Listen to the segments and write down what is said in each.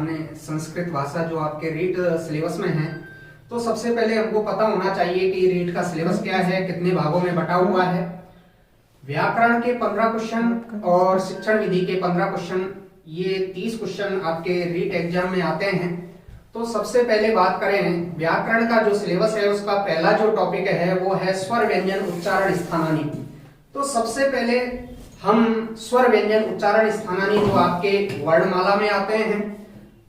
सामने संस्कृत भाषा जो आपके रीट सिलेबस में है। तो सबसे पहले हमको पता होना चाहिए कि रीट का सिलेबस क्या है, कितने भागों में बटा हुआ है। व्याकरण के 15 क्वेश्चन और शिक्षण विधि के 15 क्वेश्चन, ये 30 क्वेश्चन आपके रीट एग्जाम में आते हैं। तो सबसे पहले बात करें व्याकरण का जो सिलेबस है, उसका पहला जो टॉपिक है वो है स्वर व्यंजन उच्चारण स्थानानी। तो सबसे पहले हम स्वर व्यंजन उच्चारण स्थानानी जो आपके वर्णमाला में आते हैं।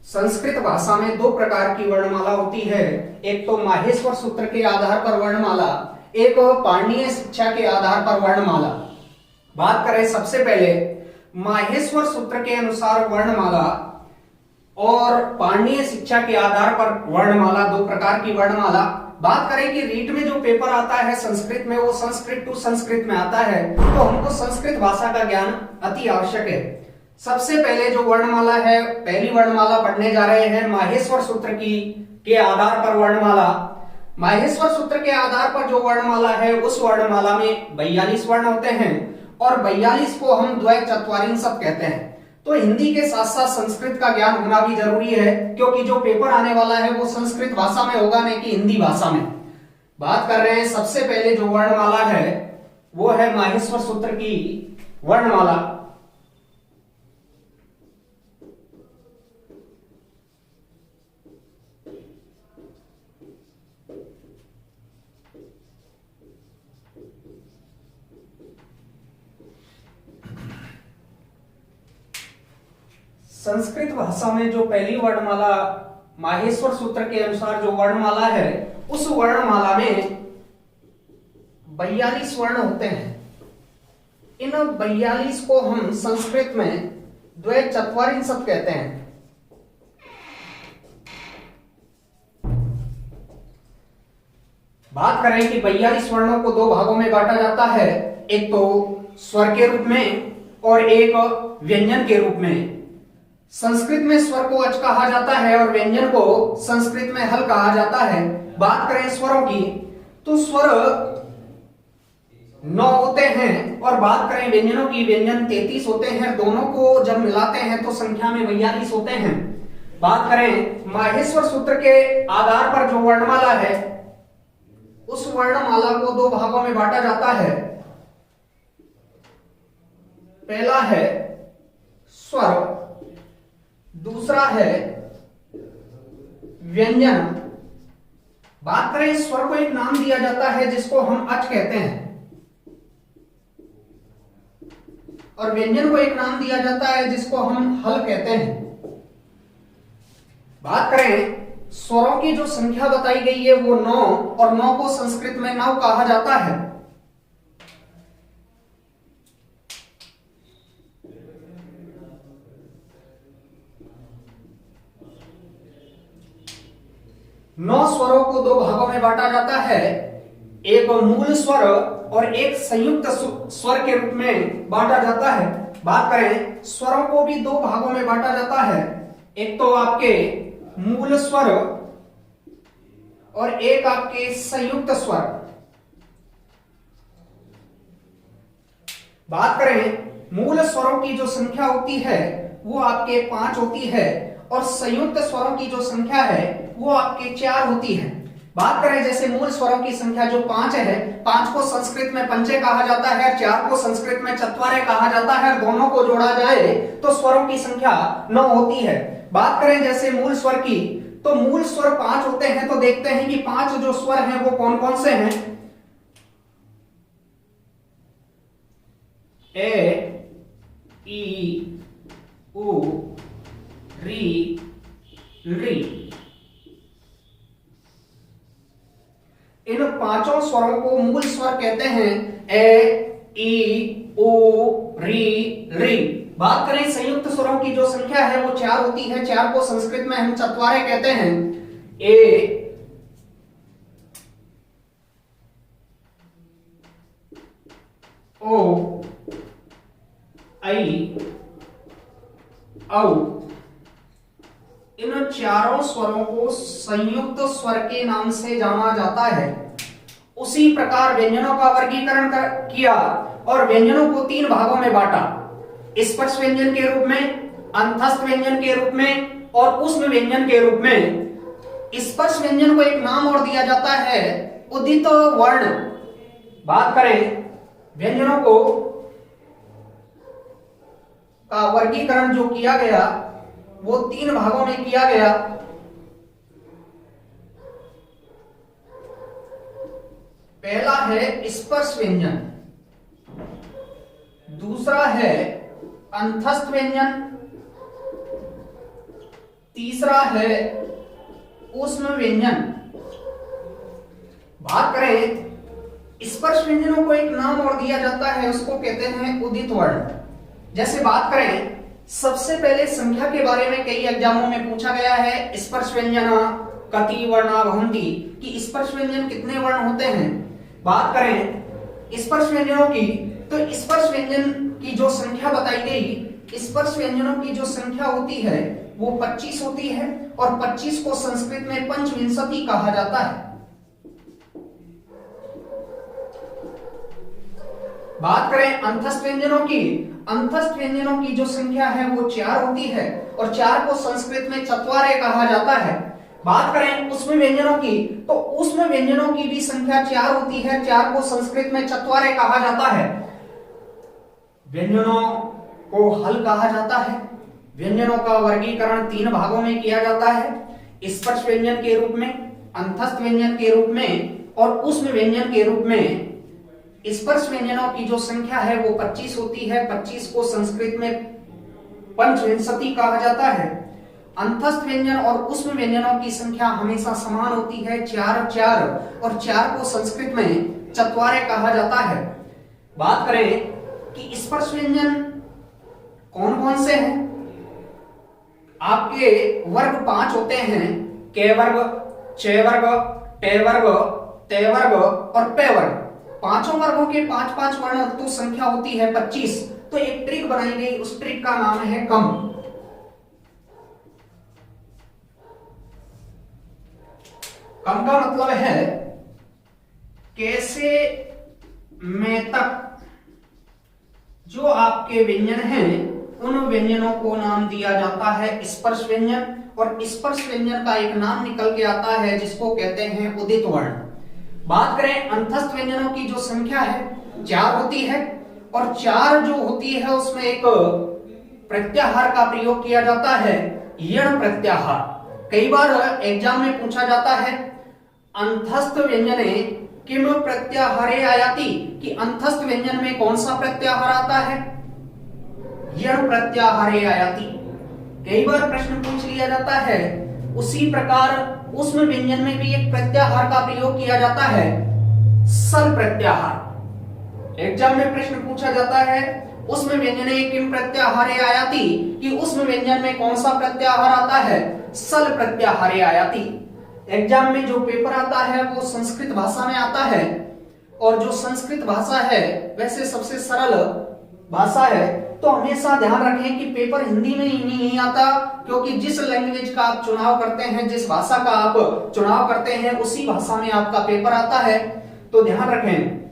संस्कृत भाषा में दो प्रकार की वर्णमाला होती है, एक तो माहेश्वर सूत्र के आधार पर वर्णमाला, एक पाणिनीय शिक्षा के आधार पर वर्णमाला। बात करें सबसे पहले माहेश्वर सूत्र के अनुसार वर्णमाला और पाणिनीय शिक्षा के आधार पर वर्णमाला, दो प्रकार की वर्णमाला। बात करें कि रीट में जो पेपर आता है संस्कृत में, वो संस्कृत टू संस्कृत में आता है, तो हमको संस्कृत भाषा का ज्ञान अति आवश्यक है। सबसे पहले जो वर्णमाला है, पहली वर्णमाला पढ़ने जा रहे हैं माहेश्वर सूत्र के आधार पर वर्णमाला। माहेश्वर सूत्र के आधार पर जो वर्णमाला है, उस वर्णमाला में 42 वर्ण होते हैं और 42 को हम द्वय चत्वारिंशत् कहते हैं। तो हिंदी के साथ साथ संस्कृत का ज्ञान होना भी जरूरी है, क्योंकि जो पेपर आने वाला है वो संस्कृत भाषा में होगा, नहीं कि हिंदी भाषा में। बात कर रहे हैं सबसे पहले जो वर्णमाला है वो है माहेश्वर सूत्र की वर्णमाला। संस्कृत भाषा में जो पहली वर्णमाला माहेश्वर सूत्र के अनुसार जो वर्णमाला है, उस वर्णमाला में 42 वर्ण होते हैं। इन 42 को हम संस्कृत में द्वय चत्वारिंशत् कहते हैं। बात करें कि 42 वर्णों को दो भागों में बांटा जाता है, एक तो स्वर के रूप में और एक व्यंजन के रूप में। संस्कृत में स्वर को अच कहा जाता है और व्यंजन को संस्कृत में हल कहा जाता है। बात करें स्वरों की, तो स्वर 9 होते हैं और बात करें व्यंजनों की, व्यंजन 33 होते हैं। दोनों को जब मिलाते हैं तो संख्या में 42 होते हैं। बात करें माहेश्वर सूत्र के आधार पर जो वर्णमाला है, उस वर्णमाला को दो भागों में बांटा जाता है। पहला है स्वर, दूसरा है व्यंजन। बात करें स्वर को एक नाम दिया जाता है जिसको हम अच कहते हैं, और व्यंजन को एक नाम दिया जाता है जिसको हम हल कहते हैं। बात करें स्वरों की जो संख्या बताई गई है वो 9, और 9 को संस्कृत में नव कहा जाता है। नौ स्वरों को दो भागों में बांटा जाता है, एक मूल स्वर और एक संयुक्त स्वर के रूप में बांटा जाता है। बात करें स्वरों को भी दो भागों में बांटा जाता है, एक तो आपके मूल स्वर और एक आपके संयुक्त स्वर। बात करें मूल स्वरों की जो संख्या होती है वो आपके 5 होती है, और संयुक्त स्वरों की जो संख्या है वो आपके 4 होती है। बात करें जैसे मूल स्वरों की संख्या जो 5 है, 5 को संस्कृत में पंचे कहा जाता है, 4 को संस्कृत में चत्वारे कहा जाता है, दोनों को जोड़ा जाए तो स्वरों की संख्या 9 होती है। बात करें जैसे मूल स्वर की, तो मूल स्वर 5 होते हैं। तो देखते हैं कि 5 जो स्वर हैं वो कौन कौन से हैं। ए, ई, उ, री, री। इन 5 स्वरों को मूल स्वर कहते हैं, ए, ई, उ, री, री। बात करें संयुक्त स्वरों की जो संख्या है वो 4 होती है, 4 को संस्कृत में हम चत्वारे कहते हैं। ए, ओ, आई, औ। इन चारों स्वरों को संयुक्त स्वर के नाम से जाना जाता है। उसी प्रकार व्यंजनों का वर्गीकरण किया और व्यंजनों को 3 भागों में बांटा, स्पर्श व्यंजन के रूप में, अंतस्थ व्यंजन के रूप में और उष्म व्यंजन के रूप में। स्पर्श व्यंजन को एक नाम और दिया जाता है उदित वर्ण। बात करें व्यंजनों को का वर्गीकरण जो किया गया वो 3 भागों में किया गया। पहला है स्पर्श व्यंजन, दूसरा है अंतस्थ व्यंजन, तीसरा है ऊष्म व्यंजन। बात करें स्पर्श व्यंजनों को एक नाम और दिया जाता है, उसको कहते हैं उदित वर्ण। जैसे बात करें सबसे पहले संख्या के बारे में कई एग्जामों में पूछा गया है, स्पर्श व्यंजन कति वर्णा भवन्ति, कि स्पर्श व्यंजन कितने वर्ण होते हैं। बात करें स्पर्श व्यंजनों की तो स्पर्श व्यंजन की जो संख्या बताई गई, स्पर्श व्यंजनों की जो संख्या होती है वो 25 होती है और 25 को संस्कृत में पंचविंशति कहा जाता है। बात करें अंतस्थ व्यंजनों की, अंतस्थ व्यंजनों की जो संख्या है वो 4 होती है और 4 को संस्कृत में चत्वारे कहा जाता है। बात करें ऊष्म व्यंजनों की तो ऊष्म व्यंजनों की भी संख्या 4 होती है, 4 को संस्कृत में चत्वारे कहा जाता है। व्यंजनों को हल कहा जाता है। व्यंजनों का वर्गीकरण 3 भागों में किया जाता है, स्पर्श व्यंजन के रूप में, अंतस्थ व्यंजन के रूप में और ऊष्म व्यंजन के रूप में। स्पर्श व्यंजनों की जो संख्या है वो 25 होती है, 25 को संस्कृत में पंचविंशति कहा जाता है। अंतस्थ व्यंजन और ऊष्म व्यंजनों की संख्या हमेशा समान होती है, 4 4 और 4 को संस्कृत में चत्वारे कहा जाता है। बात करें कि स्पर्श व्यंजन कौन कौन से हैं, आपके वर्ग 5 होते हैं, के वर्ग, च वर्ग, टे वर्ग, ते वर्ग और पे वर्ग। पांचों वर्गों के 5-5 वर्ण तो संख्या होती है 25। तो एक ट्रिक बनाई गई, उस ट्रिक का नाम है कम। कम का मतलब है कैसे में तक जो आपके व्यंजन हैं उन व्यंजनों को नाम दिया जाता है स्पर्श व्यंजन, और स्पर्श व्यंजन का एक नाम निकल के आता है जिसको कहते हैं उदित वर्ण। बात करें अंतस्थ व्यंजनों की जो संख्या है 4 होती है और 4 जो होती है उसमें एक प्रत्याहार का प्रयोग किया जाता है, यण प्रत्याहार। कई बार एग्जाम में पूछा जाता है अंतस्थ व्यंजने किम प्रत्याहारे आयाति, कि अंतस्थ व्यंजन में कौन सा प्रत्याहार आता है, यण प्रत्याहारे आयाति। कई बार प्रश्न पूछ लिया जाता है। उसी प्रकार ऊष्म व्यंजन में भी एक प्रत्याहार का प्रयोग किया जाता है, सल प्रत्याहार। एग्जाम में प्रश्न पूछा जाता है ऊष्म व्यंजने किम प्रत्याहारे आयाति, कि ऊष्म व्यंजन में कौन सा प्रत्याहार आता है, सल प्रत्याहारे आयाति। एग्जाम में जो पेपर आता है वो संस्कृत भाषा में आता है, और जो संस्कृत भाषा है वैसे सबसे सरल भाषा है। तो हमेशा ध्यान रखें कि पेपर हिंदी में ही नहीं आता, क्योंकि जिस लैंग्वेज का आप चुनाव करते हैं, जिस भाषा का आप चुनाव करते हैं उसी भाषा में आपका पेपर आता है, तो ध्यान रखें।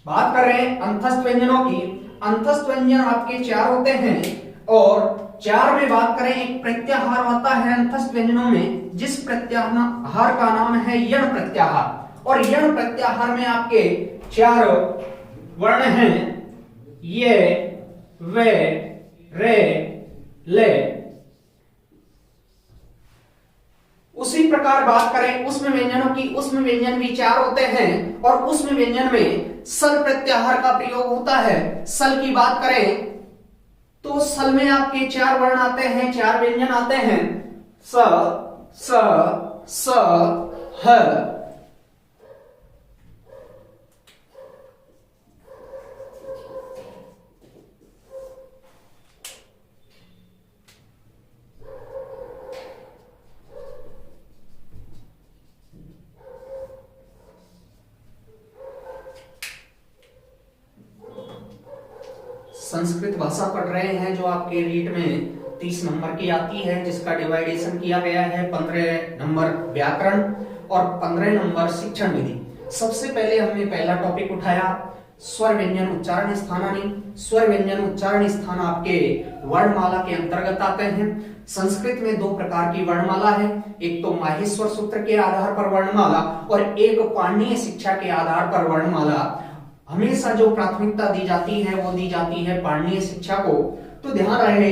बात कर रहे हैं अंतस्थ व्यंजनों की। अंतस्थ व्यंजन आपके 4 होते हैं और 4 में बात करें एक प्रत्याहार आता है अंतस्थ व्यंजनों में, जिस प्रत्याहार का नाम है यण प्रत्याहार। और यण प्रत्याहार में आपके 4 वर्ण हैं, ये, वे, रे, ले। उसी प्रकार बात करें ऊष्म व्यंजनों की, ऊष्म व्यंजन भी 4 होते हैं और ऊष्म व्यंजन में सल प्रत्याहार का प्रयोग होता है। सल की बात करें तो सल में आपके 4 वर्ण आते हैं, 4 व्यंजन आते हैं, स, स, ह। संस्कृत भाषा पढ़ रहे हैं जो आपके रीट में 30 नंबर की आती है, जिसका डिवाइडेशन किया गया है 15 नंबर व्याकरण और 15 नंबर शिक्षण विधि। सबसे पहले हमने पहला टॉपिक उठाया स्वर व्यंजन उच्चारण स्थानानी। स्वर व्यंजन उच्चारण स्थान आपके वर्णमाला के अंतर्गत आते हैं। संस्कृत में दो प्रकार की वर्णमाला है, एक तो माहेश्वर सूत्र के आधार पर वर्णमाला और एक पाणिनीय शिक्षा के आधार पर वर्णमाला। हमेशा जो प्राथमिकता दी जाती है वो दी जाती है पाणिनीय शिक्षा को। तो ध्यान रहे,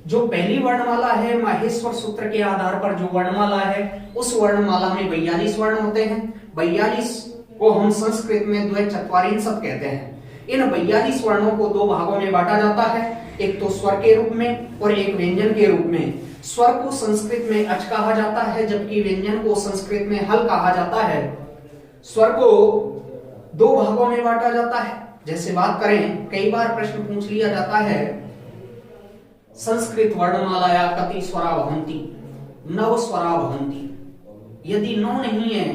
जो पहली वर्णमाला है माहेश्वर सूत्र के आधार पर जो वर्णमाला है, उस वर्णमाला में 42 वर्ण होते हैं। 42 को हम संस्कृत में द्वैचत्वारिंशत् कहते हैं। इन 42 वर्णों को दो भागों में बांटा जाता है, एक तो स्वर के रूप में और एक व्यंजन के रूप में। स्वर को संस्कृत में अच कहा जाता है, जबकि व्यंजन को संस्कृत में हल कहा जाता है। स्वर को दो भागों में बांटा जाता है। जैसे बात करें, कई बार प्रश्न पूछ लिया जाता है, संस्कृत वर्णमालाया कति स्वरा भवन्ति, नव स्वरा भवन्ति। यदि 9 नहीं है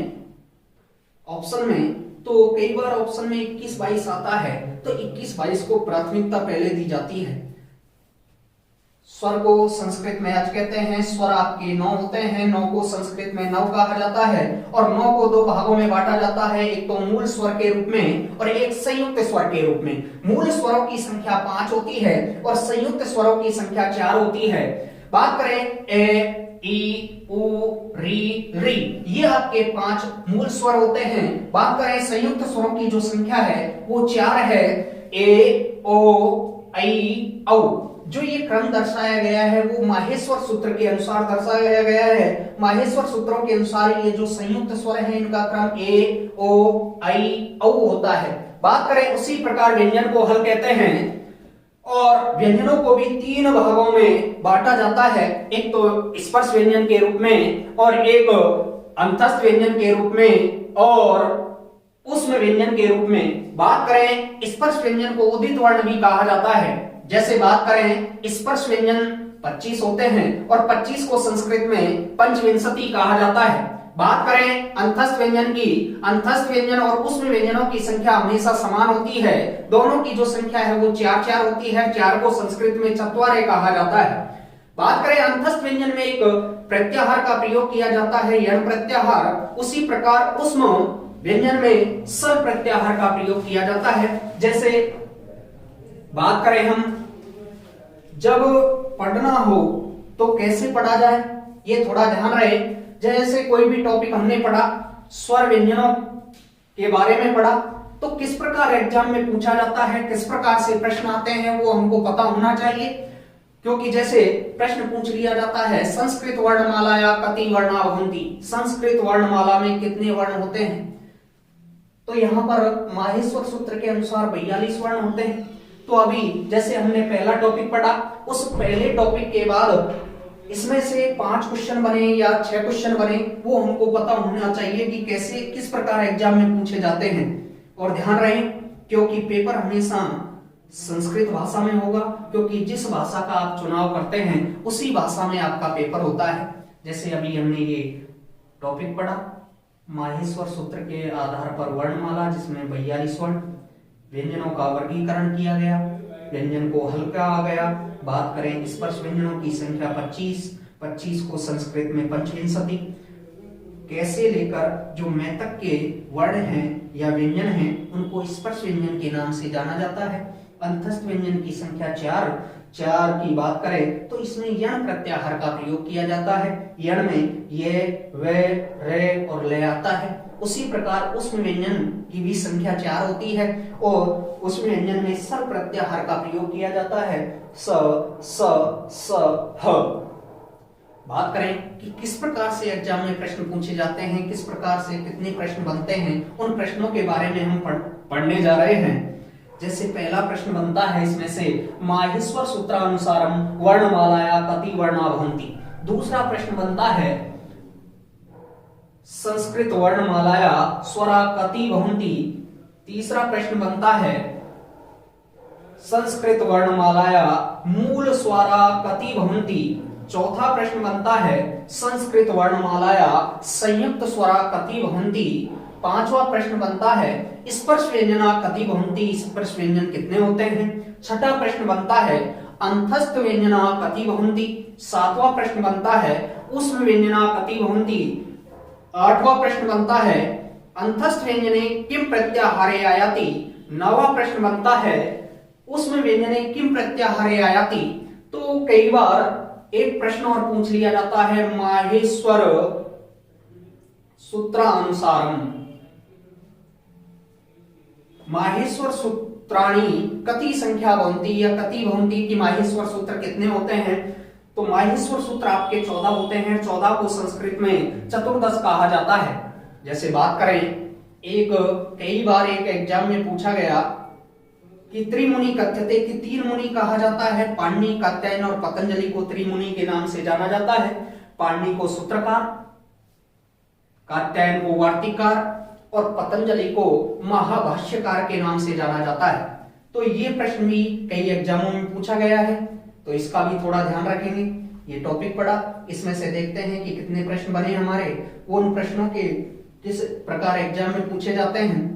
ऑप्शन में, तो कई बार ऑप्शन में 21-22 आता है, तो 21-22 को प्राथमिकता पहले दी जाती है। स्वर को संस्कृत में अच कहते हैं, स्वर आपके 9 होते हैं, 9 को संस्कृत में नव कहा जाता है और 9 को दो भागों में बांटा जाता है, एक तो मूल स्वर के रूप में और एक संयुक्त स्वर के रूप में। मूल स्वरों की संख्या 5 होती है और संयुक्त स्वरों की संख्या 4 होती है। बात करें ए, ई, उ, री, री, ये आपके 5 मूल स्वर होते हैं। बात करें संयुक्त स्वरों की जो संख्या है वो 4 है, ए, ओ, आई, औ। जो ये क्रम दर्शाया गया है वो माहेश्वर सूत्र के अनुसार दर्शाया गया है। माहेश्वर सूत्रों के अनुसार ये जो संयुक्त स्वर है इनका क्रम ए, ओ, आई, औ होता है। बात करें उसी प्रकार व्यंजन को हल कहते हैं और व्यंजनों को भी 3 भागों में बांटा जाता है, एक तो स्पर्श व्यंजन के रूप में और एक अंतस्थ व्यंजन के रूप में और उष्म व्यंजन के रूप में। बात करें स्पर्श व्यंजन को उदित वर्ण भी कहा जाता है। जैसे बात करें स्पर्श व्यंजन 25 होते हैं और 25 को संस्कृत में पंचविंशति कहा जाता है। बात करें अंतस्थ व्यंजन की, अंतस्थ व्यंजन और उष्म व्यंजनों की संख्या हमेशा समान होती है, दोनों की जो संख्या है वो 4-4 होती है। 4 को संस्कृत में चत्वारे कहा जाता है। बात करें अंतस्थ व्यंजन में एक प्रत्याहार का प्रयोग किया जाता है, यण प्रत्याहार। उसी प्रकार उष्म व्यंजन में सल प्रत्याहार का प्रयोग किया जाता है। जैसे बात करें हम, जब पढ़ना हो तो कैसे पढ़ा जाए, ये थोड़ा ध्यान रहे। जैसे कोई भी टॉपिक हमने पढ़ा, स्वर व्यंजनों के बारे में पढ़ा, तो किस प्रकार एग्जाम में पूछा जाता है, किस प्रकार से प्रश्न आते हैं वो हमको पता होना चाहिए। क्योंकि जैसे प्रश्न पूछ लिया जाता है, संस्कृत वर्णमालाया कति वर्णा भवन्ति, संस्कृत वर्णमाला में कितने वर्ण होते हैं, तो यहाँ पर माहेश्वर सूत्र के अनुसार 42 वर्ण होते हैं। तो अभी जैसे हमने पहला टॉपिक पढ़ा, उस पहले टॉपिक के बाद इसमें से 5 क्वेश्चन बने या 6 क्वेश्चन बने, वो हमको पता होना चाहिए कि कैसे किस प्रकार एग्जाम में पूछे जाते हैं। और ध्यान रहे, क्योंकि पेपर हमेशा संस्कृत भाषा में होगा, क्योंकि जिस भाषा का आप चुनाव करते हैं उसी भाषा में आपका पेपर होता है। जैसे अभी हमने ये टॉपिक पढ़ा, माहेश्वर सूत्र के आधार पर वर्णमाला, जिसमें 42 वर्ण, व्यंजनों का वर्गीकरण किया गया, व्यंजन को हल कहा गया। बात करें स्पर्श व्यंजनों की संख्या 25 को संस्कृत में पंचविंशति, कैसे लेकर जो मैतक के वर्ण हैं या व्यंजन हैं उनको स्पर्श व्यंजन के नाम से जाना जाता है। अंतस्थ व्यंजन की संख्या 4 की बात करें तो इसमें यण प्रत्याहार का प्रयोग किया जाता है। यण में ये, वे, रे और ले आता है। उसी प्रकार उष्म व्यंजन की भी संख्या 4 होती है और उष्म व्यंजन में स प्रत्याहार का प्रयोग किया जाता है, स, स, ह। बात करें कि किस प्रकार से एग्जाम में प्रश्न पूछे जाते हैं, किस प्रकार से कितने प्रश्न बनते हैं, उन प्रश्नों के बारे में हम पढ़ने जा रहे हैं। जैसे पहला प्रश्न बनता है इसमें से, माहेश्वर सूत्रानुसारम वर्णमालाया कति वर्णा भवन्ति। दूसरा प्रश्न बनता है, संस्कृत वर्णमालाया स्वरा कति भवन्ति। तीसरा प्रश्न बनता है, संस्कृत वर्णमालाया मूल स्वरा कति भवन्ति। चौथा प्रश्न बनता है, संस्कृत वर्णमालाया संयुक्त स्वरा कति भवन्ति। पांचवा प्रश्न बनता है, स्पर्श व्यंजना कति भवन्ति, स्पर्श व्यंजन कितने होते हैं। छठा प्रश्न बनता है, अंतस्थ व्यंजना कति भवन्ति। सातवां प्रश्न बनता है, उष्म व्यंजना कति भवन्ति। आठवां प्रश्न बनता है, अंतस्थ व्यंजने किम प्रत्याहारे आयाति। नौवां प्रश्न बनता है, उष्म व्यंजने किम प्रत्याहारे आयाति। तो कई बार एक प्रश्न और पूछ लिया जाता है, माहेश्वर सूत्रानुसारम, माहेश्वर सूत्राणि कति संख्या भवन्ति, या कति भवन्ति कि माहेश्वर सूत्र कितने होते हैं। तो माहेश्वर सूत्र आपके 14 होते हैं। 14 को संस्कृत में चतुर्दश कहा जाता है। जैसे बात करें, कई बार एक एग्जाम में पूछा गया कि त्रिमुनि कथ्यते, कि तीन मुनि कहा जाता है। पाणिनि, कात्यायन और पतंजलि को त्रिमुनि के नाम से जाना जाता है। पाणिनि को सूत्रकार, कात्यायन को वार्तिककार और पतंजलि को महाभाष्यकार के नाम से जाना जाता है। तो ये प्रश्न भी कई एग्जामों में पूछा गया है, तो इसका भी थोड़ा ध्यान रखेंगे। ये टॉपिक पढ़ा, इसमें से देखते हैं कि कितने प्रश्न बने हमारे, उन प्रश्नों के किस प्रकार एग्जाम में पूछे जाते हैं।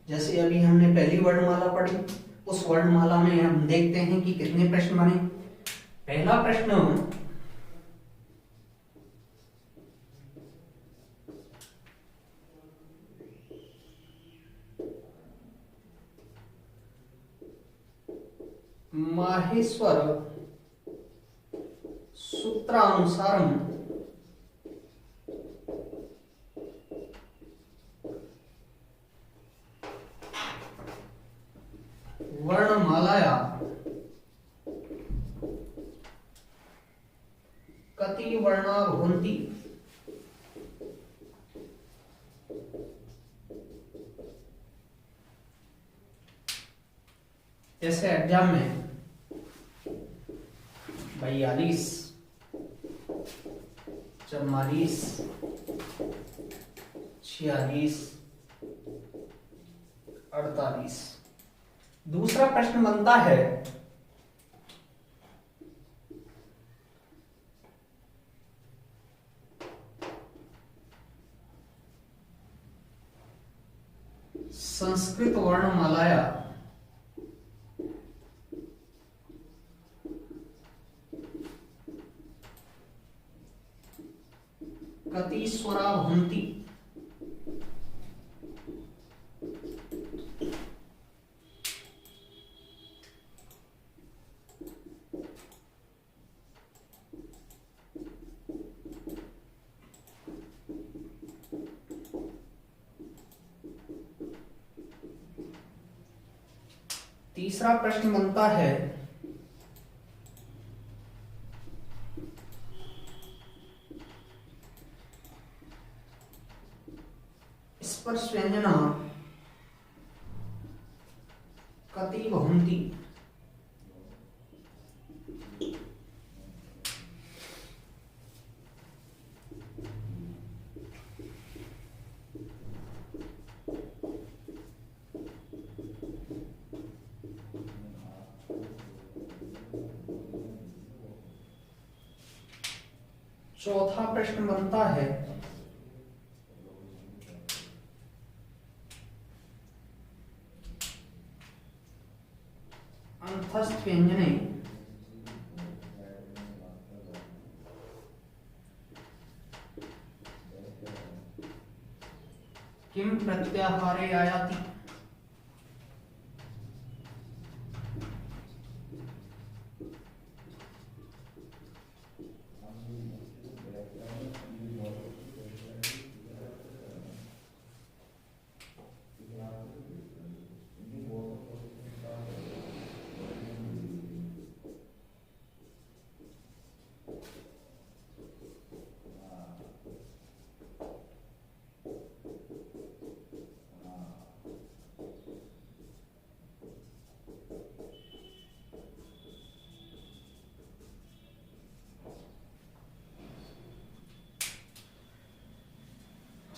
जैसे अभी हमने पहली वर्णमाला पढ़ी, उस वर्णमाला में हम देखते हैं कि कितने प्रश्न बने। पहला प्रश्न, माहेश्वर सूत्रानुसारम वर्णमालाया कति वर्णा भवन्ति। जैसे एग्जाम में 42, 44, 46, 48। दूसरा प्रश्न बनता है, संस्कृत वर्णमालाया कति स्वरा भवन्ति। तीसरा प्रश्न बनता है, स्पर्श व्यंजना कति भवन्ति। चौथा प्रश्न बनता है, अंतस्थ व्यंजने किम प्रत्याहारे आयाति।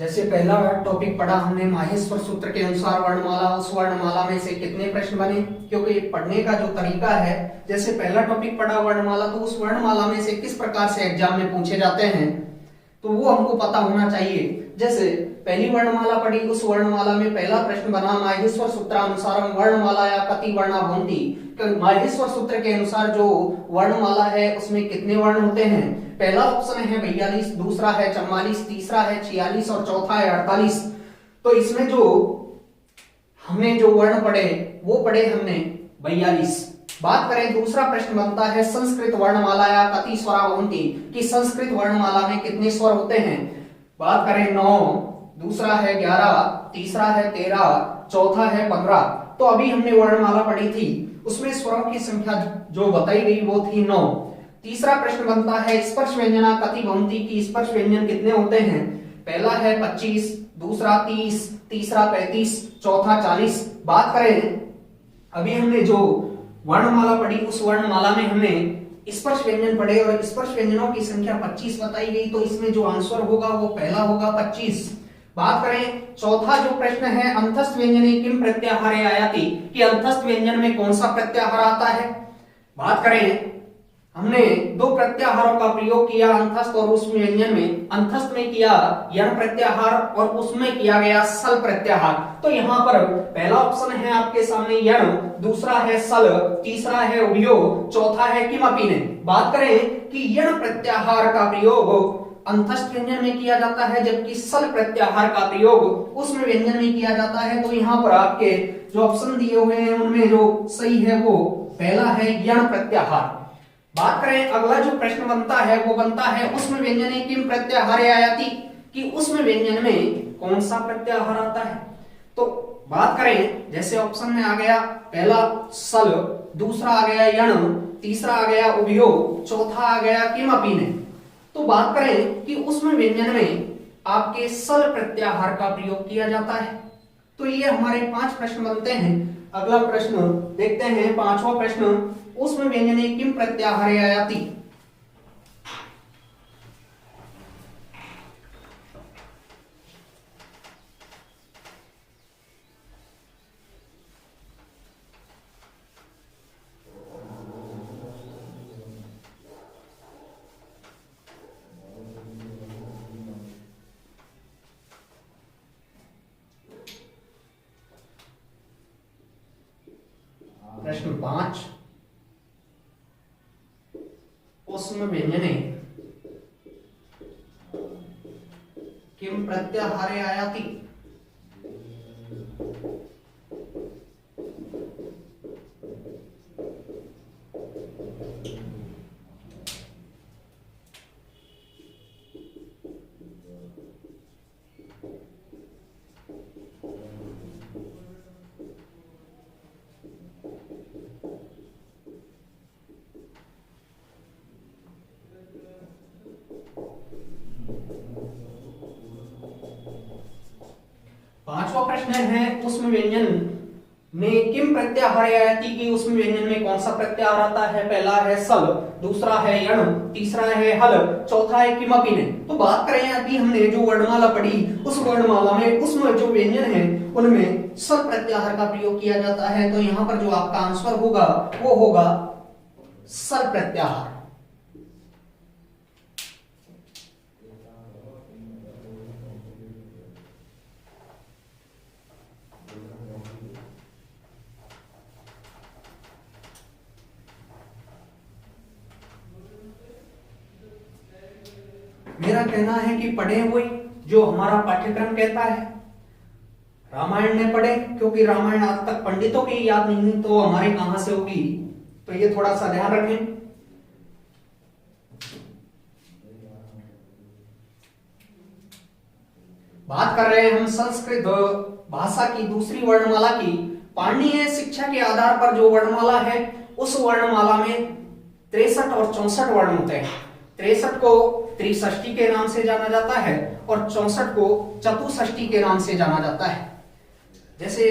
जैसे पहला टॉपिक पढ़ा हमने माहेश्वर सूत्र के अनुसार वर्णमाला, उस वर्णमाला में से कितने प्रश्न बने, क्योंकि पढ़ने का जो तरीका है, जैसे पहला टॉपिक पढ़ा वर्णमाला, तो उस वर्णमाला में से किस प्रकार से एग्जाम में पूछे जाते हैं तो वो हमको पता होना चाहिए। जैसे पहली वर्णमाला पढ़ी, उस वर्णमाला में पहला प्रश्न बना माहेश्वर सूत्रानुसारम वर्णमालाया कति वर्णा भवन्ति। माहेश्वर सूत्र के अनुसार जो वर्णमाला है उसमें कितने वर्ण होते हैं। पहला ऑप्शन है 42, दूसरा है 44, तीसरा है 46 और चौथा है 48। तो इसमें जो हमने जो वर्ण पढ़े वो पढ़े हमने 42। बात करें दूसरा प्रश्न बनता है संस्कृत वर्णमालाया कति स्वरा भवन्ति, कि संस्कृत वर्णमाला में कितने स्वर होते हैं। बात करें 9, दूसरा है 11, तीसरा है 13, चौथा है 15। तो अभी हमने वर्णमाला पढ़ी थी, उसमें स्वरों की संख्या जो बताई गई वो थी 9। तीसरा प्रश्न बनता है स्पर्श व्यंजना कति भवन्ति, की स्पर्श व्यंजन कितने होते हैं। पहला है 25, दूसरा 30, तीसरा 35, चौथा 40। बात करें अभी हमने जो वर्णमाला पढ़ी उस वर्णमाला में हमने स्पर्श व्यंजन पढ़े और स्पर्श व्यंजनों की संख्या 25 बताई गई, तो इसमें जो आंसर होगा वो पहला होगा 25। बात करें चौथा जो प्रश्न है अंतस्थ व्यंजने किम प्रत्याहारे आयाति, कि अंतस्थ व्यंजन में कौन सा प्रत्याहार आता है। बात करें हमने दो प्रत्याहारों का प्रयोग किया अंतस्थ और उस व्यंजन में, अंतस्थ में किया यण प्रत्याहार और उसमें किया गया सल प्रत्याहार। तो यहाँ पर पहला ऑप्शन है आपके सामने यण, दूसरा है सल, तीसरा है उभयो, चौथा है किमपि ने। बात करें कि यण प्रत्याहार का प्रयोग अंतस्थ व्यंजन में किया जाता है जबकि सल प्रत्याहार का प्रयोग उसमें व्यंजन में किया जाता है। तो यहाँ पर आपके जो ऑप्शन दिए हुए हैं उनमें जो सही है वो पहला है यण प्रत्याहार। बात करें अगला जो प्रश्न बनता है वो बनता है उसमें व्यंजने किम प्रत्याहारे आयाति, कि उसमें व्यंजन में कौन सा प्रत्याहार आता है। तो बात करें जैसे ऑप्शन में आ गया पहला सल, दूसरा आ गया यण, तीसरा आ गया उभयो, चौथा आ गया किमपि ने। तो बात करें कि उसमें व्यंजन में आपके सल प्रत्याहार का प्रयोग किया जाता है। तो ये हमारे 5 प्रश्न बनते हैं। अगला प्रश्न देखते हैं, 5वां प्रश्न उसमें व्यंजने किम प्रत्याहारे आयाति। प्रश्न 5 उसमें व्यंजने किम प्रत्याहारे आयाति। पांचवा प्रश्न है उसमें व्यंजन में किम प्रत्याहारे आयाति, की उसमें व्यंजन में कौन सा प्रत्याहार आता है। पहला है सल, दूसरा है यण, तीसरा है हल, चौथा है किमपि ने। तो बात करें अभी हमने जो वर्णमाला पढ़ी उस वर्णमाला में उसमें जो व्यंजन है उनमें सल प्रत्याहार का प्रयोग किया जाता है। तो यहाँ पर जो आपका आंसर होगा वो होगा सल प्रत्याहार। मेरा कहना है कि पढ़े वही जो हमारा पाठ्यक्रम कहता है। रामायण ने पढ़े, क्योंकि रामायण आज तक पंडितों की याद नहीं तो हमारे कहां से होगी, तो ये थोड़ा सा ध्यान रखें। बात कर रहे हैं हम संस्कृत भाषा की दूसरी वर्णमाला की। पाणिनीय शिक्षा के आधार पर जो वर्णमाला है उस वर्णमाला में 63 और 64 वर्ण होते हैं। 63 को त्रिषष्ठी के नाम से जाना जाता है और 64 को चतुष्षष्ठी के नाम से जाना जाता है। जैसे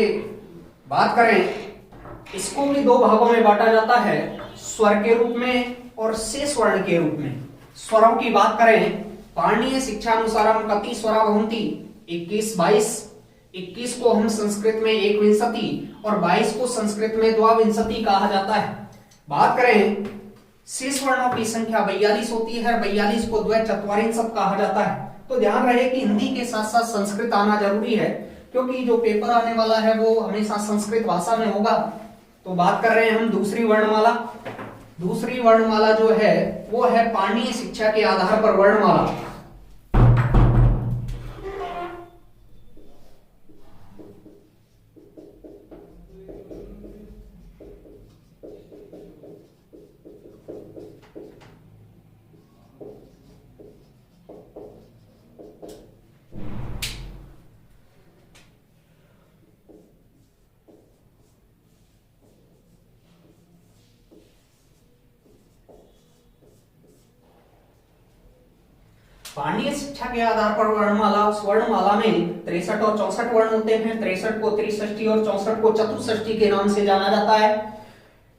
बात करें इसको भी 2 भागों में बांटा जाता है, स्वर के रूप में और शेष वर्ण के रूप में। स्वरों की बात करें पाणिनीय शिक्षानुसारम कति स्वरा भवन्ति, 21 22, 21 को हम संस्कृत में एकविंशति और 22 को संस्कृत में द्वाविंशति कहा जाता है। बात करें शेष वर्णों की संख्या 42 होती है, 42 को द्वैचत्वारिंशत् कहा जाता है। तो ध्यान रहे कि हिंदी के साथ साथ संस्कृत आना जरूरी है, क्योंकि जो पेपर आने वाला है वो हमेशा संस्कृत भाषा में होगा। तो बात कर रहे हैं हम दूसरी वर्णमाला। दूसरी वर्णमाला जो है वो है पाणिनीय शिक्षा के आधार पर वर्णमाला। पाणिनीय शिक्षा के आधार पर वर्णमाला, उस वर्णमाला में 63 और 64 वर्ण होते हैं। 63 को त्रिषष्ठी और 64 को चतुष्षष्ठी के नाम से जाना जाता है।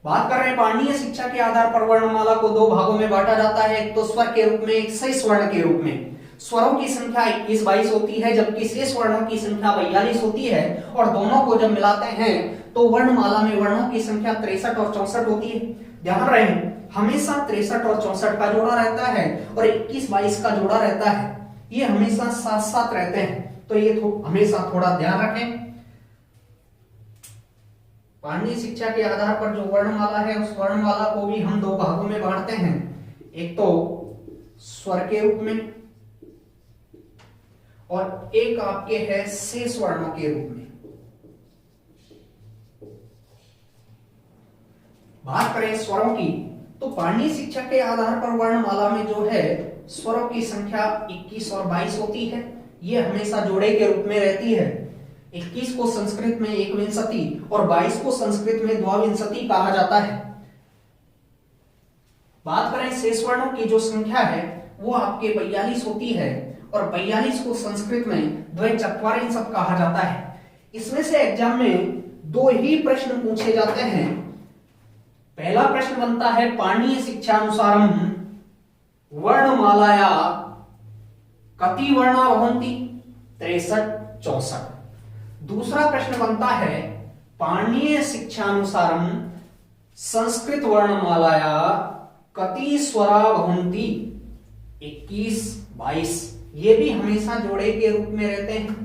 बात कर रहे हैं पाणिनीय शिक्षा के आधार पर वर्णमाला को दो भागों में बांटा जाता है, एक तो स्वर के रूप में, एक शेष वर्ण के रूप में। स्वरों की संख्या 21 22 होती है, जबकि शेष वर्णों की संख्या 42 होती है, और दोनों को जब मिलाते हैं तो वर्णमाला में वर्णों की संख्या 63 और 64 होती है। ध्यान रहे हमेशा 63 और 64 का जोड़ा रहता है और 21 22 का जोड़ा रहता है, ये हमेशा साथ साथ रहते हैं, तो ये हमेशा थोड़ा ध्यान रखें। पाणिनीय शिक्षा के आधार पर जो वर्णमाला है उस वर्णमाला को भी हम दो भागों में बांटते हैं, एक तो स्वर के रूप में और एक आपके है शेष वर्णों के रूप में। बात करें स्वरों की तो पाणिनीय शिक्षा के आधार पर वर्णमाला में जो है स्वरों की संख्या 21 और 22 होती है, ये हमेशा जोड़े के रूप में रहती है। 21 को संस्कृत में एकविंशति और 22 को संस्कृत में द्वाविंशति कहा जाता है। बात करें शेष वर्णों की जो संख्या है वो आपके 42 होती है और 42 को संस्कृत में द्वैचत्वारिंशत् कहा जाता है। इसमें से एग्जाम में दो ही प्रश्न पूछे जाते हैं। पहला प्रश्न बनता है पाणिनीय शिक्षानुसारम वर्णमालाया कति वर्णा भवन्ति? 63 64। दूसरा प्रश्न बनता है पाणिनीय शिक्षानुसारम संस्कृत वर्णमालाया कति स्वरा भवन्ति? 21 22। ये भी हमेशा जोड़े के रूप में रहते हैं।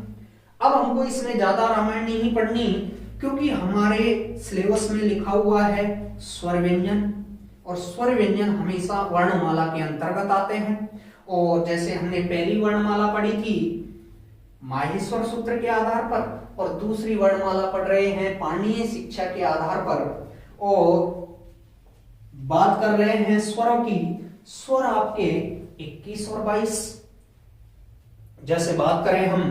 अब हमको इसमें ज्यादा रामायण नहीं पढ़नी, क्योंकि हमारे सिलेबस में लिखा हुआ है स्वर व्यंजन, और स्वर व्यंजन हमेशा वर्णमाला के अंतर्गत आते हैं। और जैसे हमने पहली वर्णमाला पढ़ी थी माहेश्वर सूत्र के आधार पर, और दूसरी वर्णमाला पढ़ रहे हैं पाणिनीय शिक्षा के आधार पर, और बात कर रहे हैं स्वरों की। स्वर आपके 21 और 22। जैसे बात करें हम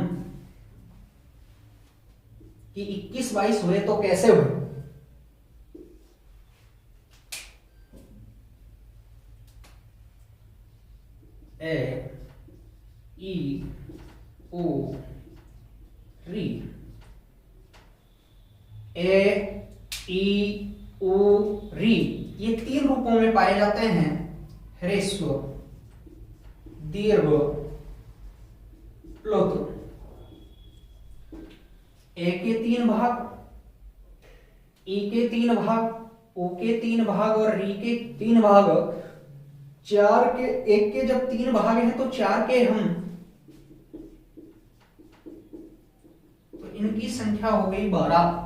कि 21 22 हुए तो कैसे हुए? ए ई ओ री, ए ई ओ री, ये तीन रूपों में पाए जाते हैं। ह्रस्व, दीर्घ, प्लुत। ए के 3 भाग, ई के 3 भाग, ओ के 3 भाग और री के 3 भाग। चार के, एक के जब 3 भाग हैं तो 4 के हम, तो इनकी संख्या हो गई 12।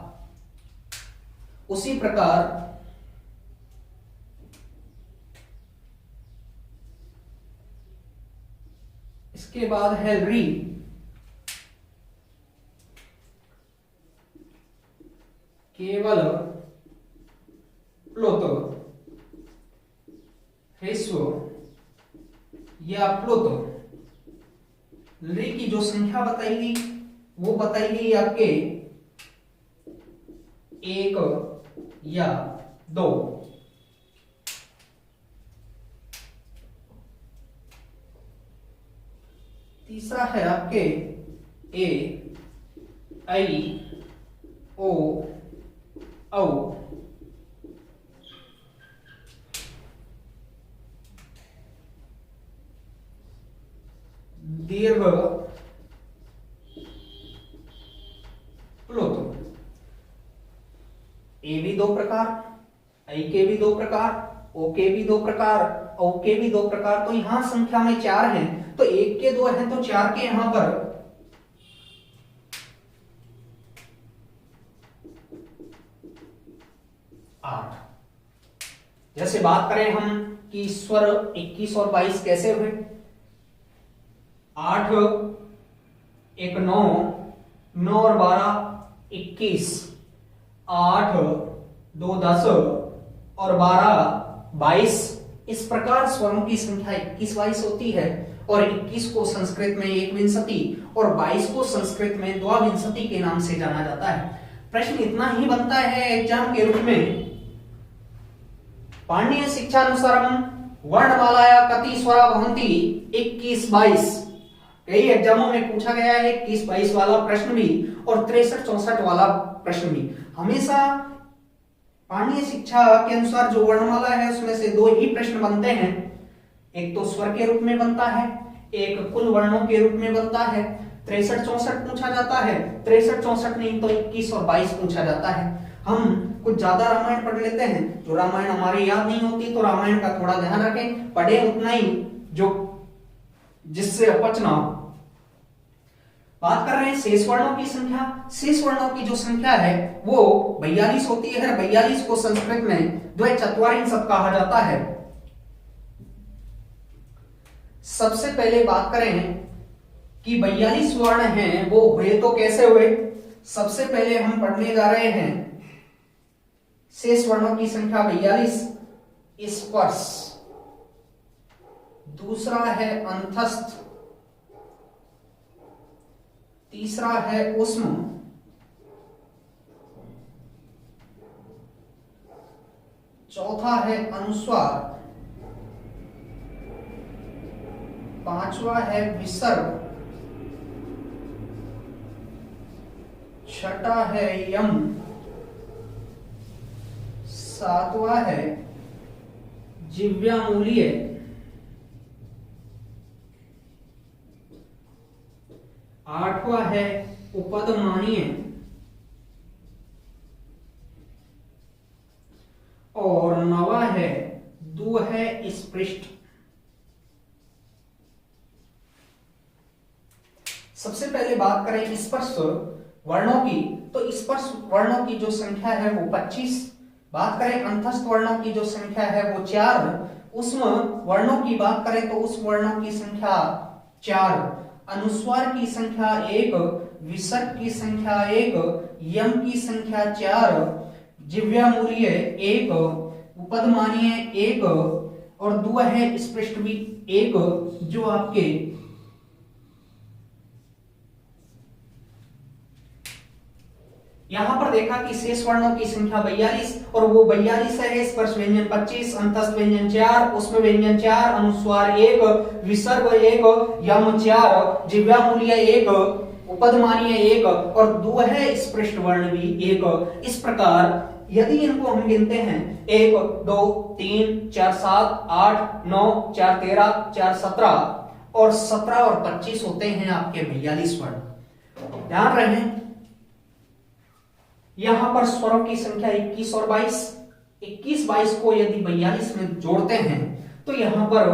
उसी प्रकार इसके बाद है री। केवल, प्लुत, ह्रस्व या प्लुत। री की जो संख्या बताएगी वो बताएगी आपके 1 या 2। तीसरा है आपके ए आई ओ औ। दीर्घ, लो तो ए भी 2 प्रकार, आई के भी 2 प्रकार, ओ के भी 2 प्रकार, ओ के भी 2 प्रकार, तो यहां संख्या में 4 हैं, तो 1 के 2 हैं तो 4 के यहां पर 8। जैसे बात करें हम कि स्वर 21 और 22 कैसे हुए, 8 1 9, 9 और 12 21, 8 2 10 और 12 22। इस प्रकार स्वरों की संख्या 21 22 होती है, और 21 को संस्कृत में एक विंशति और 22 को संस्कृत में द्वाविंशति के नाम से जाना जाता है। प्रश्न इतना ही बनता है एग्जाम के रूप में, पाणिनीय शिक्षानुसारम वर्णमालाया कति स्वरा भवन्ति 21 22। कई एग्जामों में पूछा गया है 21 22 वाला प्रश्न भी और 63 64 वाला प्रश्न भी। हमेशा पाणिनीय शिक्षा के अनुसार जो वर्णमाला है उसमें से 2 ही प्रश्न बनते हैं, एक तो स्वर के रूप में बनता है, एक कुल वर्णों के रूप में बनता है। 63 64 पूछा जाता है, 63 64 नहीं तो 21 और 22 पूछा जाता है। हम कुछ ज्यादा रामायण पढ़ लेते हैं, जो रामायण हमारी याद नहीं होती तो रामायण का थोड़ा ध्यान रखें, पढ़े उतना ही जो जिससे अपच ना हो। बात कर रहे हैं शेष वर्णों की संख्या। शेष वर्णों की जो संख्या है वो 42 होती है। 42 को संस्कृत में द्वैचत्वारिंशत् कहा जाता है। सबसे पहले बात करें कि 42 वर्ण हैं वो हुए तो कैसे हुए। सबसे पहले हम पढ़ने जा रहे हैं शेष वर्णों की संख्या 42, स्पर्श, दूसरा है अंतस्थ, तीसरा है ऊष्म, चौथा है अनुस्वार, पांचवा है विसर्ग, छठा है यम, सातवां है जिह्वामूलीय, आठवां है उपदमानीय और नवा है दू है स्पृष्ट। सबसे पहले बात करें स्पर्श वर्णों की, तो स्पर्श वर्णों की जो संख्या है वो 25। बात करें अंतस्थ वर्णों की जो संख्या है वो 4। ऊष्म वर्णों की बात करें तो उस वर्णों की संख्या 4, अनुस्वार की संख्या 1, विसर्ग की संख्या 1, यम की संख्या 4, जिह्वामूलीय 1, उपदमानीय 1 और दो है स्पृष्ट भी 1, जो आपके यहां पर देखा कि शेष वर्णों की संख्या 42 और वो 42 है। स्पर्श व्यंजन 25, अंतस्थ व्यंजन 4, ऊष्म व्यंजन 4, अनुस्वार 1, विसर्ग 1, यम 4, जिह्वामूलीय 1, उपदमानीय 1 और दो है स्पृष्ट वर्ण भी 1। इस प्रकार यदि इनको हम गिनते हैं 1 2 3 4 7 8 9 4 13 4 17 और 17 और 25 होते हैं आपके 42 वर्ण। ध्यान रहे यहां पर स्वरों की संख्या 21 और 22। 21 22 को यदि 42 में जोड़ते हैं तो यहां पर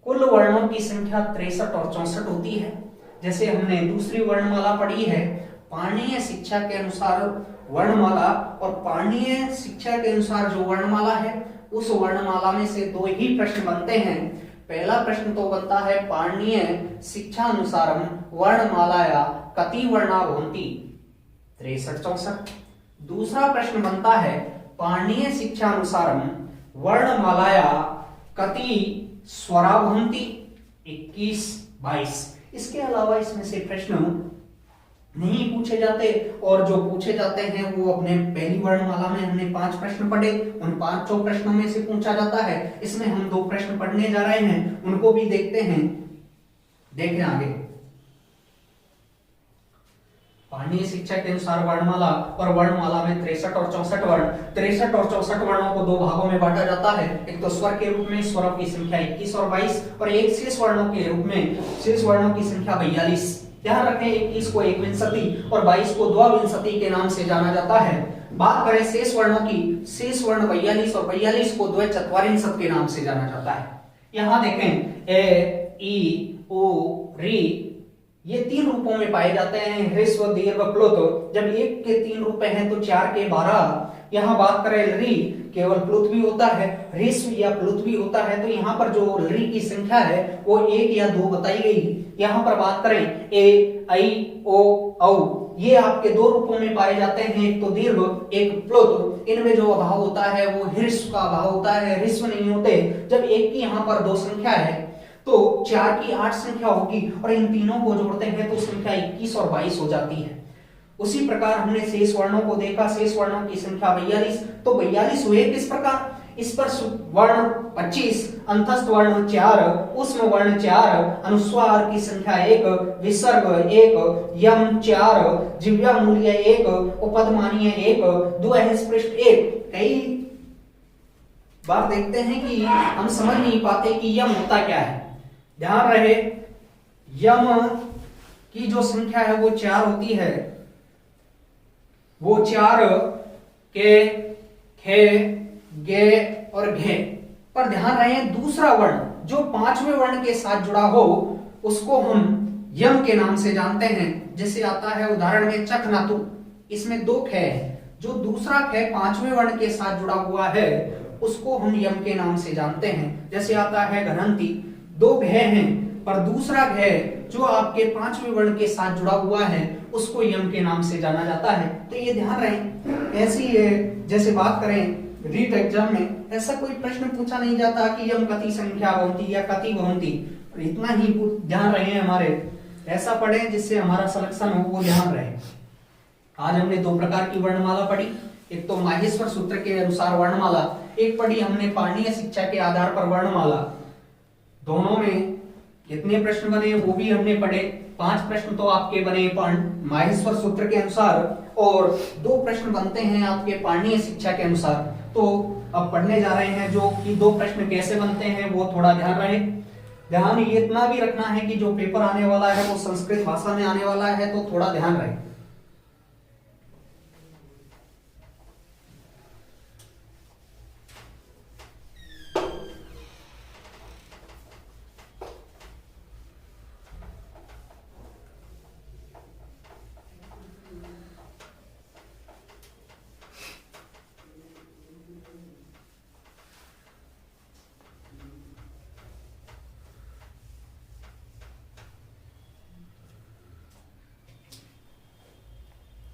कुल वर्णों की संख्या 63 और 64 होती है। जैसे हमने दूसरी वर्णमाला पढ़ी है पाणिनीय शिक्षा के अनुसार वर्णमाला, और पाणिनीय शिक्षा के अनुसार जो वर्णमाला है उस वर्णमाला में से 2 ही प्रश्न बनते हैं। पहला प्रश्न तो बनता है पाणिनीय शिक्षा अनुसारम वर्णमालाया कति वर्णा भवन्ति 63 64। दूसरा प्रश्न बनता है पाणिनीय शिक्षा अनुसारम वर्णमालाया कति स्वरा भवन्ति 21 22। इसके अलावा इसमें से प्रश्न नहीं पूछे जाते, और जो पूछे जाते हैं वो अपने पहली वर्णमाला में हमने 5 प्रश्न पढ़े, उन 5 प्रश्नों में से पूछा जाता है। इसमें हम 2 प्रश्न पढ़ने जा रहे हैं, उनको भी देखते हैं, देखें आगे। पाणिनीय शिक्षा के अनुसार वर्णमाला, और वर्णमाला में 63 और 64 वर्ण। 63 और 64 वर्णों को 2 भागों में बांटा जाता है, एक तो स्वर के रूप में स्वरों की संख्या 21 और 22 और एक शेष वर्णों के रूप में शेष वर्णों की संख्या 42। ध्यान रखें 21 को एकविंशति और 22 को द्वाविंशति के नाम से जाना जाता है। बात करें शेष वर्णों की, शेष वर्ण 42 और 42 को द्विचत्वारिंशत् के नाम से जाना जाता है। यहां देखें ए, ई, ओ, री ये 3 रूपों में पाए जाते हैं, ह्रस्व, दीर्घ, प्लुत। जब एक के 3 रूप हैं तो 4 के 12। यहाँ बात करें री, केवल प्लुत भी होता है, ह्रस्व या प्लुत भी होता है, तो यहाँ पर जो री की संख्या है वो 1 या 2 बताई गई। यहाँ पर बात करें ए, आई, ओ, औ, ये आपके 2 रूपों में पाए जाते हैं, एक तो दीर्घ एक प्लुत। इनमें जो अभाव होता है वो ह्रस्व का अभाव होता है, ह्रस्व नहीं होते। जब एक की यहाँ पर 2 संख्या है तो 4 की 8 संख्या होगी और इन तीनों को जोड़ते हैं तो संख्या 21 और 22 हो जाती है। उसी प्रकार हमने शेष वर्णों को देखा, शेष वर्णों की संख्या 42, तो 42 हुए किस प्रकार, इस पर वर्ण 25, अंतस्थ वर्ण 4, ऊष्म वर्ण 4, अनुस्वार की संख्या 1, विसर्ग 1, यम 4, जिह्वा मूल्य 1, उपपदमानीय 1, द्विस्पृष्ट 1। कई बार देखते हैं कि हम समझ नहीं पाते कि यम होता क्या है। ध्यान रहे यम की जो संख्या है वो 4 होती है, वो 4 के, खे, गे और घे। पर ध्यान रहे दूसरा वर्ण जो 5वें वर्ण के साथ जुड़ा हो उसको हम यम के नाम से जानते हैं। जैसे आता है उदाहरण में चख नातु, इसमें 2 खे है, जो दूसरा खे 5वें वर्ण के साथ जुड़ा हुआ है उसको हम यम के नाम से जानते हैं। जैसे आता है घनंती, 2 घे हैं पर दूसरा घे जो आपके 5वें वर्ण के साथ जुड़ा हुआ है उसको यम के नाम से जाना जाता है। तो ये ध्यान रहे। ऐसी जैसे बात करें रीट एग्जाम में ऐसा कोई प्रश्न पूछा नहीं जाता कि यम कति संख्या भवंती या कति भवंती, इतना ही ध्यान रहे हमारे, ऐसा पढ़े जिससे हमारा सिलेक्शन हो, वो ध्यान रहे। आज हमने 2 प्रकार की वर्णमाला पढ़ी, एक तो माहेश्वर सूत्र के अनुसार वर्णमाला, एक पढ़ी हमने पाणिनीय शिक्षा के आधार पर वर्णमाला। दोनों में कितने प्रश्न बने वो भी हमने पढ़े। 5 प्रश्न तो आपके बने माहेश्वर सूत्र के अनुसार और 2 प्रश्न बनते हैं आपके पाणिनीय शिक्षा के अनुसार। तो अब पढ़ने जा रहे हैं जो कि 2 प्रश्न कैसे बनते हैं वो थोड़ा ध्यान रहे। ध्यान ये इतना भी रखना है कि जो पेपर आने वाला है वो संस्कृत भाषा में आने वाला है, तो थोड़ा ध्यान रहे।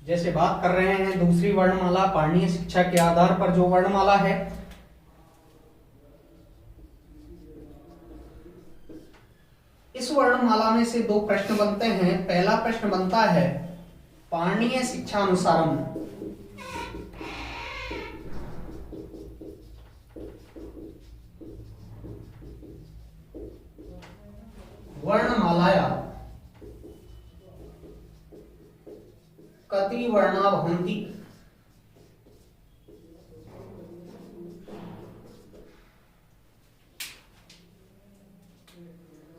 जैसे बात कर रहे हैं दूसरी वर्णमाला पाणिनीय शिक्षा के आधार पर जो वर्णमाला है, इस वर्णमाला में से 2 प्रश्न बनते हैं। पहला प्रश्न बनता है पाणिनीय शिक्षा अनुसारम, वर्णमालाया कति वर्णा भवन्ति।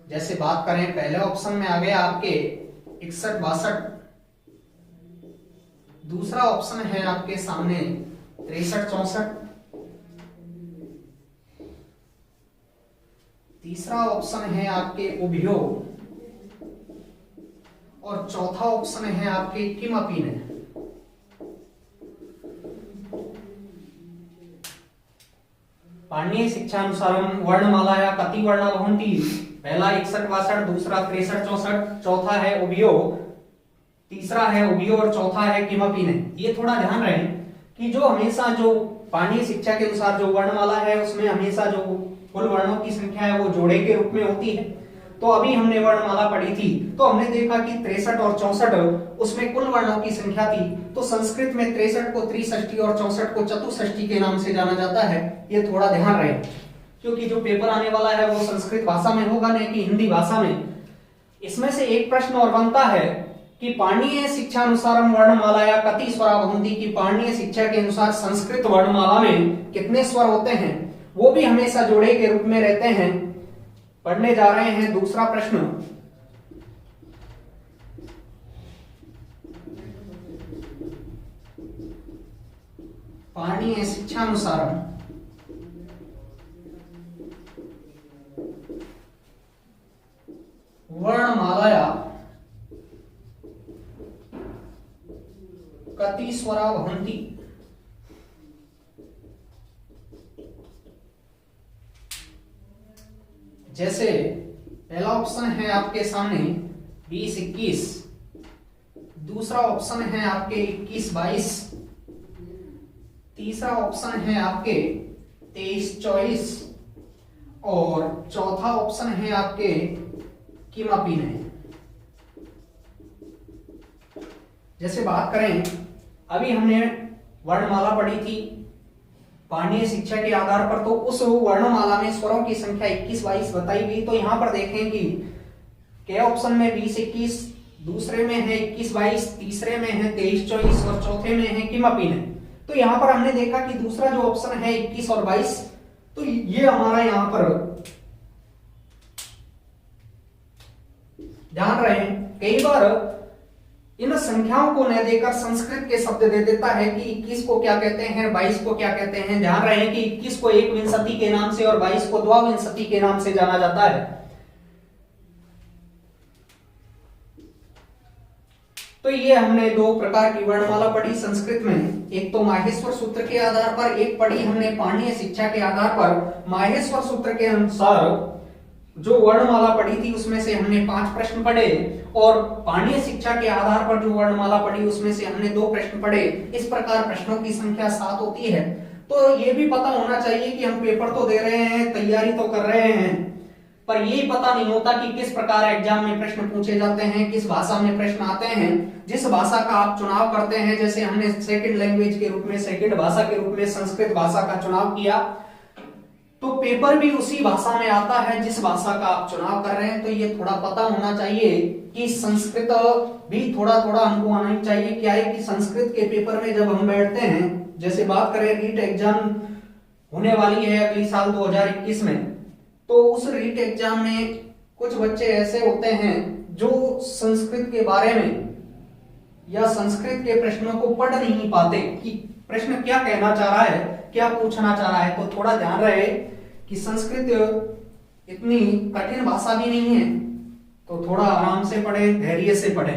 जैसे बात करें पहले ऑप्शन में आ गया आपके 61-62, दूसरा ऑप्शन है आपके सामने 63-64, तीसरा ऑप्शन है आपके उभयो और चौथा ऑप्शन है आपके किमपि ने। पाणिनीय शिक्षा अनुसार वर्णमालाया कति वर्णा भवन्ति, पहला 61-62, दूसरा 63-64, चौथा है उभयो, तीसरा है उभयो और चौथा है किमपि ने। ये थोड़ा ध्यान रहे कि जो हमेशा जो पाणिनीय शिक्षा के अनुसार जो वर्णमाला है उसमें हमेशा जो कुल वर्णों की संख्या है वो जोड़े के रूप में होती है। तो अभी हमने वर्णमाला पढ़ी थी तो हमने देखा कि 63 और 64 उसमें कुल वर्णों की संख्या थी। तो संस्कृत में 63 को त्रिषष्ठी और 64 को चतुष्षष्ठी के नाम से जाना जाता है। ये थोड़ा ध्यान रहे क्योंकि जो पेपर आने वाला है वो संस्कृत भाषा में होगा नहीं कि हिंदी भाषा में। इसमें से एक प्रश्न और बनता है कि पाणिनीय शिक्षा अनुसार वर्णमालाया कति स्वरा भवन्ति, की पाणिनीय शिक्षा के अनुसार संस्कृत वर्णमाला में कितने स्वर होते हैं, वो भी हमेशा जोड़े के रूप में रहते हैं। पढ़ने जा रहे हैं दूसरा प्रश्न, पाणिनीय शिक्षानुसार वर्णमालाया कति स्वरा भवन्ति। जैसे पहला ऑप्शन है आपके सामने 20-21, दूसरा ऑप्शन है आपके 21-22, तीसरा ऑप्शन है आपके 23-24 और चौथा ऑप्शन है आपके किमपि नहीं। जैसे बात करें, अभी हमने वर्णमाला पढ़ी थी पाणिनीय शिक्षा के आधार पर, तो उस वर्णमाला में स्वरों की संख्या 21-22 बताई गई। तो यहां पर देखें कि क्या ऑप्शन में 20-21, दूसरे में है 21-22, तीसरे में है 23-24 और चौथे में है किमपि नहीं। तो यहां पर हमने देखा कि दूसरा जो ऑप्शन है 21 और 22, तो ये हमारा यहां पर ध्यान रहे, कई बार इन संख्याओं को न देकर संस्कृत के शब्द दे देता है कि 21 को क्या कहते हैं, 22 को क्या कहते हैं। ध्यान रहे कि 21 को एक विंशति के नाम से और 22 को द्वाविंशति के नाम से जाना जाता है। तो ये हमने दो प्रकार की वर्णमाला पढ़ी संस्कृत में, एक तो माहेश्वर सूत्र के आधार पर, एक पढ़ी हमने पाणिनीय शिक्षा के आधार पर। माहेश्वर सूत्र के अनुसार जो वर्णमाला पढ़ी थी उसमें से हमने 5 प्रश्न पढ़े और पाणिनीय शिक्षा के आधार पर जो वर्णमाला पढ़ी उसमें से हमने 2 प्रश्न पढ़े। इस प्रकार प्रश्नों की संख्या 7 होती है। तो ये भी पता होना चाहिए कि हम पेपर तो दे रहे हैं, तैयारी तो कर रहे हैं, पर ये पता नहीं होता कि किस प्रकार एग्जाम में प्रश्न पूछे जाते हैं, किस भाषा में प्रश्न आते हैं। जिस भाषा का आप चुनाव करते हैं, जैसे हमने सेकंड लैंग्वेज के रूप में, सेकंड भाषा के रूप में संस्कृत भाषा का चुनाव किया, तो पेपर भी उसी भाषा में आता है जिस भाषा का आप चुनाव कर रहे हैं। तो ये थोड़ा पता होना चाहिए कि संस्कृत भी थोड़ा थोड़ा हमको आना ही चाहिए। क्या है कि संस्कृत के पेपर में जब हम बैठते हैं, जैसे बात करें रीट एग्जाम होने वाली है अगली साल 2021 में, तो उस रीट एग्जाम में कुछ बच्चे ऐसे होते हैं जो संस्कृत के बारे में या संस्कृत के प्रश्नों को पढ़ नहीं पाते कि प्रश्न क्या कहना चाह रहा है, क्या पूछना चाह रहा है। तो थोड़ा ध्यान रहे कि संस्कृत इतनी कठिन भाषा भी नहीं है, तो थोड़ा आराम से पढ़े, धैर्य से पढ़े।